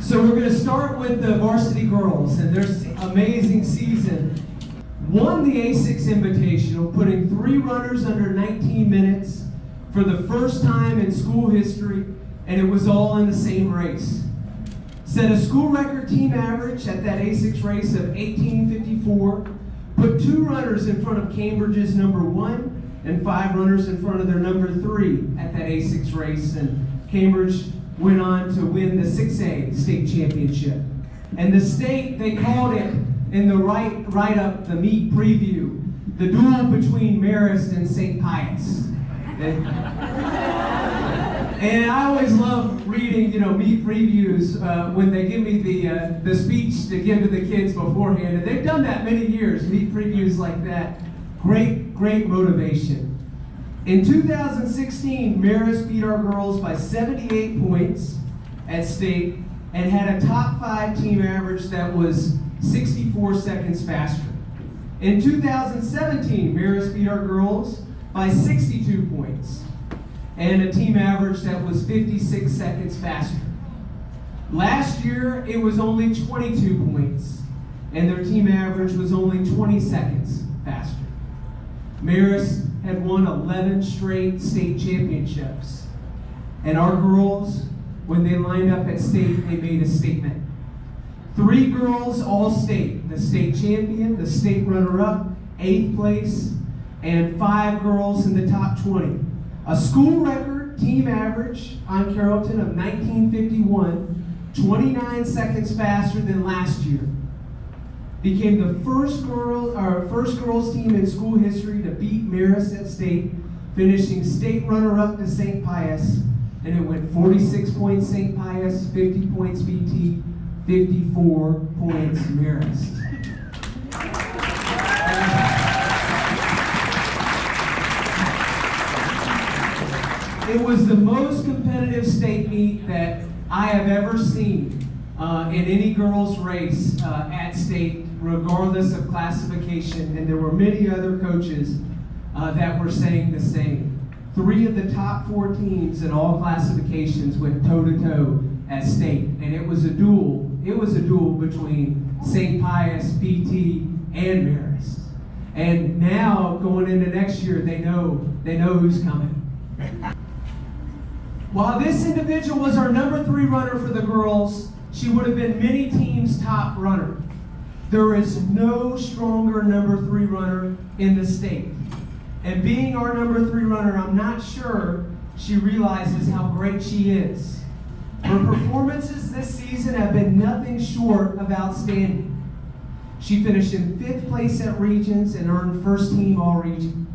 So we're going to start with the varsity girls and their amazing season. Won the A6 Invitational, putting 3 runners under 19 minutes for the first time in school history, and it was all in the same race. Set a school record team average at that A6 race of 18:54, put 2 runners in front of Cambridge's number 1 and 5 runners in front of their number 3 at that A6 race, and Cambridge went on to win the 6A state championship. And the state, they called it in the write-up, the meet preview, the duel between Marist and St. Pius. And I always love reading, meet previews when they give me the speech to give to the kids beforehand. And they've done that many years, meet previews like that. Great, great motivation. In 2016, Marist beat our girls by 78 points at state and had a top 5 team average that was 64 seconds faster. In 2017, Marist beat our girls by 62 points and a team average that was 56 seconds faster. Last year, it was only 22 points and their team average was only 20 seconds faster. Marist had won 11 straight state championships. And our girls, when they lined up at state, they made a statement. 3 girls all state, the state champion, the state runner-up, 8th place, and 5 girls in the top 20. A school record team average on Carrollton of 1951, 29 seconds faster than last year. Became the first girls team in school history to beat Marist at state, finishing state runner-up to St. Pius, and it went 46 points St. Pius, 50 points BT, 54 points Marist. It was the most competitive state meet that I have ever seen in any girls' race at state, regardless of classification, and there were many other coaches that were saying the same. 3 of the top 4 teams in all classifications went toe-to-toe at state, and it was a duel. It was a duel between St. Pius, BT, and Marist. And now, going into next year, they know who's coming. While this individual was our number 3 runner for the girls, she would have been many teams' top runner. There is no stronger number 3 runner in the state. And being our number 3 runner, I'm not sure she realizes how great she is. Her performances this season have been nothing short of outstanding. She finished in 5th place at Regions and earned first team all-region.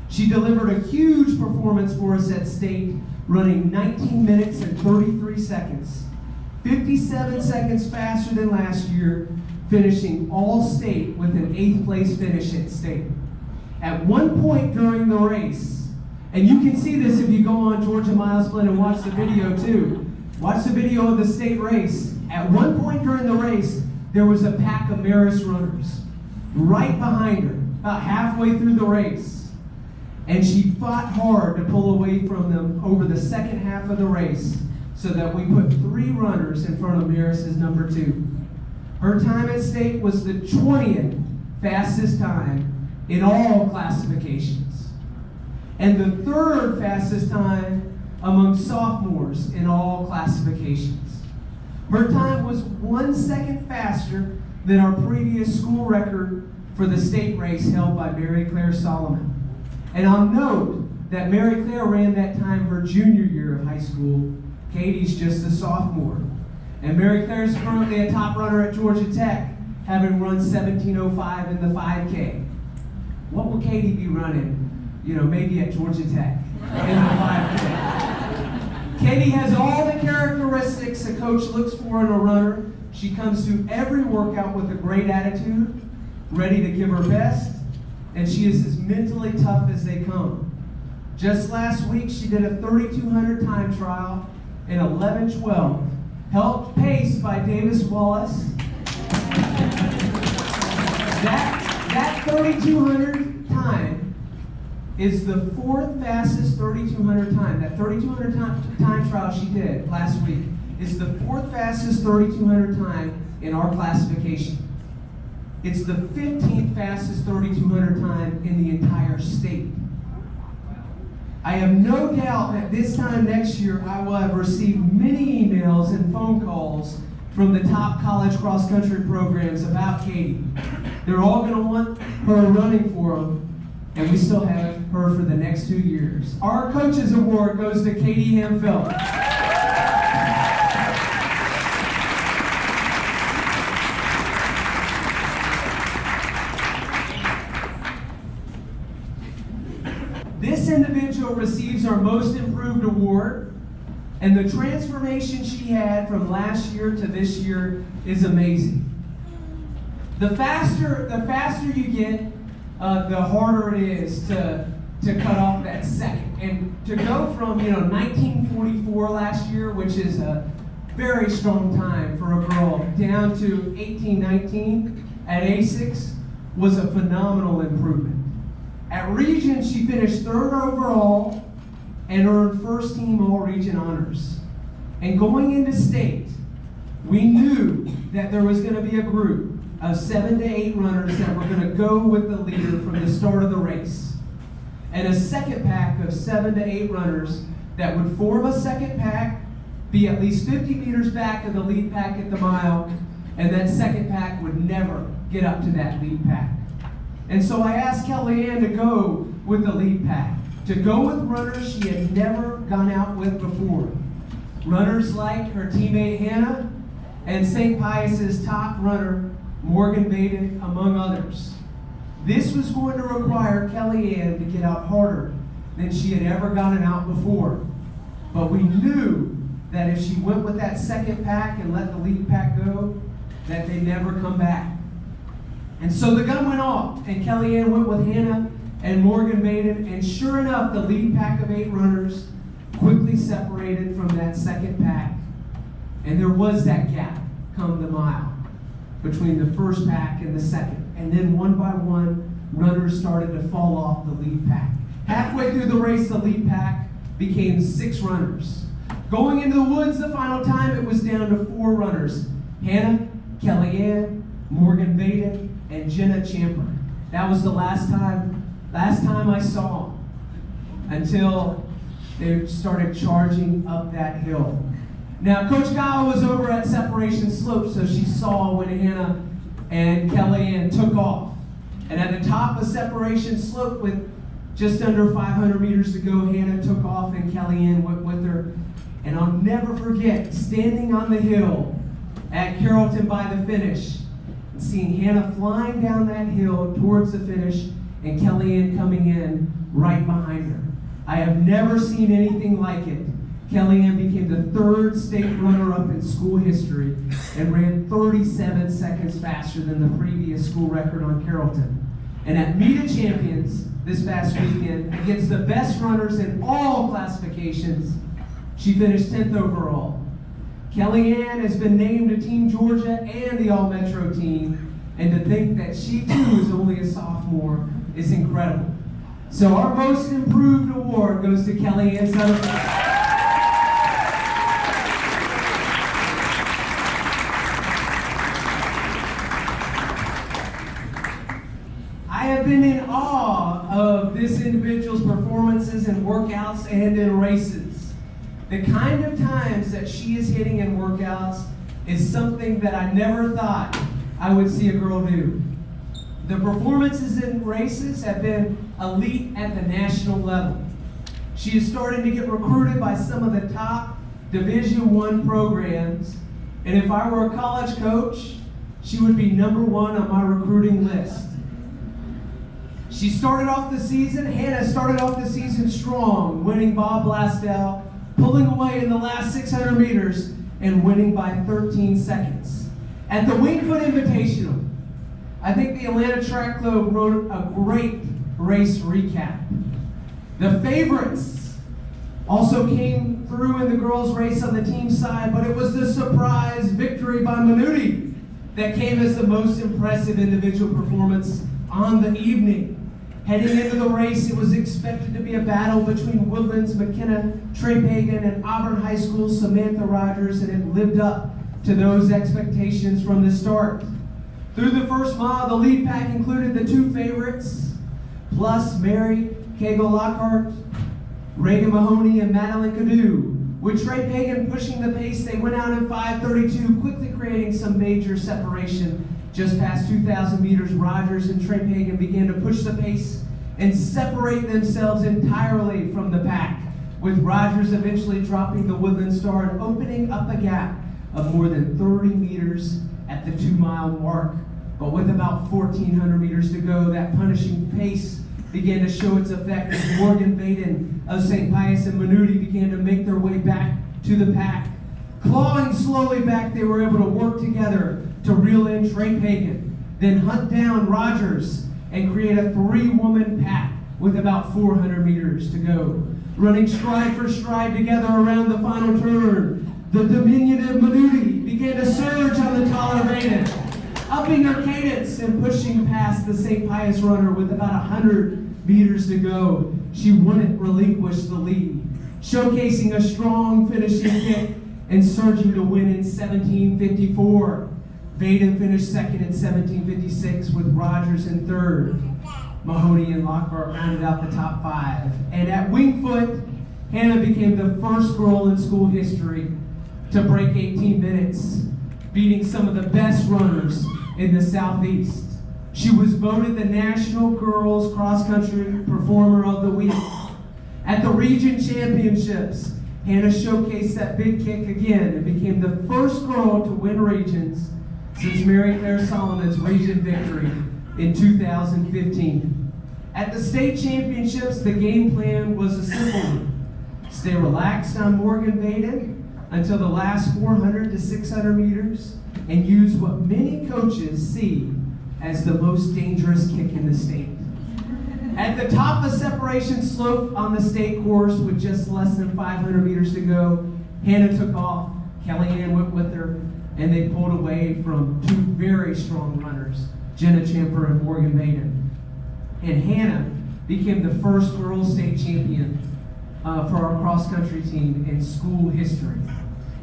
She delivered a huge performance for us at state, running 19 minutes and 33 seconds, 57 seconds faster than last year, finishing all state with an 8th place finish at state. At one point during the race, and you can see this if you go on Georgia Milesplit and watch the video too. Watch the video of the state race. At one point during the race, there was a pack of Marist runners right behind her, about halfway through the race. And she fought hard to pull away from them over the second half of the race so that we put 3 runners in front of Marist's number 2. Her time at state was the 20th fastest time in all classifications, and the 3rd fastest time among sophomores in all classifications. Her time was 1 second faster than our previous school record for the state race held by Mary Claire Solomon. And I'll note that Mary Claire ran that time her junior year of high school. Katie's just a sophomore. And Mary Claire's currently a top runner at Georgia Tech, having run 17:05 in the 5K. What will Katie be running? Maybe at Georgia Tech in the 5K. Katie has all the characteristics a coach looks for in a runner. She comes to every workout with a great attitude, ready to give her best, and she is as mentally tough as they come. Just last week, she did a 3,200 time trial in 11:12, helped paced by Davis Wallace. That 3,200 time is the 4th fastest 3,200 time. That 3,200 time trial she did last week is the 4th fastest 3,200 time in our classification. It's the 15th fastest 3,200 time in the entire state. I have no doubt that this time next year I will have received many emails and phone calls from the top college cross-country programs about Katie. They're all going to want her running for them, and we still have her for the next 2 years. Our Coaches Award goes to Katie Hamfeld. This individual receives our Most Improved Award, and the transformation she had from last year to this year is amazing. The faster you get, the harder it is to cut off that second. And to go from 1944 last year, which is a very strong time for a girl, down to 1819 at A6 was a phenomenal improvement. At Region, she finished 3rd overall and earned first team all-region honors. And going into state, we knew that there was going to be a group of 7 to 8 runners that were going to go with the leader from the start of the race. And a second pack of 7 to 8 runners that would form a second pack, be at least 50 meters back of the lead pack at the mile, and that second pack would never get up to that lead pack. And so I asked Kellyanne to go with the lead pack, to go with runners she had never gone out with before. Runners like her teammate Hannah and St. Pius's top runner, Morgan Baden, among others. This was going to require Kellyanne to get out harder than she had ever gotten out before. But we knew that if she went with that second pack and let the lead pack go, that they'd never come back. And so the gun went off, and Kellyanne went with Hannah and Morgan Baden, and sure enough, the lead pack of 8 runners quickly separated from that second pack. And there was that gap come the mile between the first pack and the second. And then one by one, runners started to fall off the lead pack. Halfway through the race, the lead pack became 6 runners. Going into the woods the final time, it was down to 4 runners. Hannah, Kellyanne, Morgan Baden, and Jenna Champer. That was the last time I saw them, until they started charging up that hill. Now, Coach Kyle was over at separation slope, so she saw when Hannah and Kellyanne took off. And at the top of separation slope, with just under 500 meters to go, Hannah took off and Kellyanne went with her. And I'll never forget standing on the hill at Carrollton by the finish, seeing Hannah flying down that hill towards the finish and Kellyanne coming in right behind her. I have never seen anything like it. Kellyanne became the 3rd state runner-up in school history and ran 37 seconds faster than the previous school record on Carrollton. And at Meet of Champions this past weekend, against the best runners in all classifications, she finished 10th overall. Kellyanne has been named to Team Georgia and the All-Metro team, and to think that she too is only a sophomore is incredible. So our Most Improved Award goes to Kellyanne Sutherland. I have been in awe of this individual's performances in workouts and in races. The kind of times that she is hitting in workouts is something that I never thought I would see a girl do. The performances in races have been elite at the national level. She is starting to get recruited by some of the top Division I programs, and if I were a college coach, she would be number 1 on my recruiting list. She started off the season, Hannah started off the season strong, winning Bob Blasdell, pulling away in the last 600 meters and winning by 13 seconds. At the Wingfoot Invitational, I think the Atlanta Track Club wrote a great race recap. The favorites also came through in the girls' race on the team side, but it was the surprise victory by Miniutti that came as the most impressive individual performance on the evening. Heading into the race, it was expected to be a battle between Woodlands, McKenna, Trey Pagan, and Auburn High School Samantha Rogers, and it lived up to those expectations from the start. Through the first mile, the lead pack included the two favorites, plus Mary Cagle Lockhart, Reagan Mahoney, and Madeline Cadu. With Trey Pagan pushing the pace, they went out in 5:32, quickly creating some major separation. Just past 2,000 meters, Rogers and Trey Pagan began to push the pace and separate themselves entirely from the pack, with Rogers eventually dropping the Woodland Star and opening up a gap of more than 30 meters at the 2-mile mark. But with about 1,400 meters to go, that punishing pace began to show its effect as Morgan Baden of St. Pius and Miniutti began to make their way back to the pack. Clawing slowly back, they were able to work together to reel in Trey Pagan, then hunt down Rogers and create a 3-woman pack with about 400 meters to go. Running stride for stride together around the final turn, the diminutive Miniutti began to surge on the taller Baden, upping her cadence and pushing past the St. Pius runner with about 100 meters to go. She wouldn't relinquish the lead, showcasing a strong finishing kick and surging to win in 17:54. Baden finished second in 17:56 with Rogers in third. Mahoney and Lockhart rounded out the top 5. And at Wingfoot, Hannah became the first girl in school history to break 18 minutes, beating some of the best runners in the Southeast. She was voted the National Girls Cross Country Performer of the Week. At the Region Championships, Hannah showcased that big kick again and became the first girl to win regions since Mary Claire Solomon's region victory in 2015. At the state championships, the game plan was a simple one. Stay relaxed on Morgan Baden until the last 400 to 600 meters and use what many coaches see as the most dangerous kick in the state. At the top of the separation slope on the state course with just less than 500 meters to go, Hannah took off, Kellyanne went with her, and they pulled away from two very strong runners, Jenna Champer and Morgan Baden. And Hannah became the first girls state champion for our cross-country team in school history.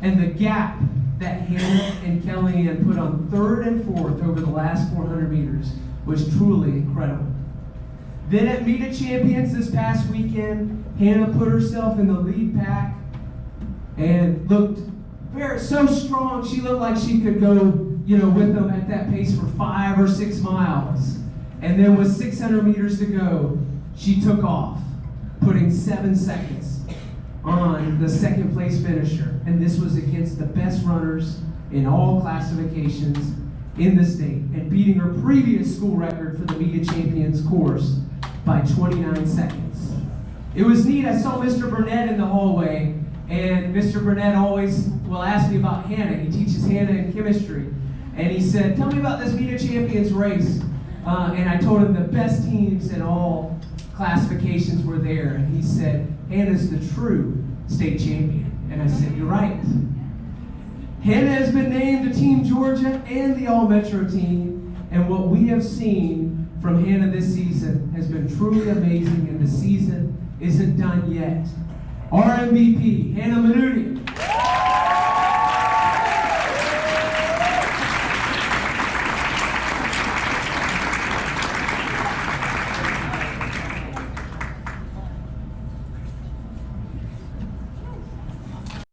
And the gap that Hannah and Kellyanne put on third and fourth over the last 400 meters was truly incredible. Then at Meet of Champions this past weekend, Hannah put herself in the lead pack and looked so strong. She looked like she could go, with them at that pace for 5 or 6 miles. And then with 600 meters to go, she took off, putting 7 seconds on the second place finisher. And this was against the best runners in all classifications in the state and beating her previous school record for the Meet of Champions course by 29 seconds. It was neat. I saw Mr. Burnett in the hallway, and Mr. Burnett always will ask me about Hannah. He teaches Hannah in chemistry. And he said, "Tell me about this Meet of Champions race." And I told him the best teams in all classifications were there. And he said, "Hannah's the true state champion." And I said, "You're right." Hannah has been named to Team Georgia and the All-Metro team. And what we have seen from Hannah this season has been truly amazing, and the season isn't done yet. Our MVP, Hannah Miniutti.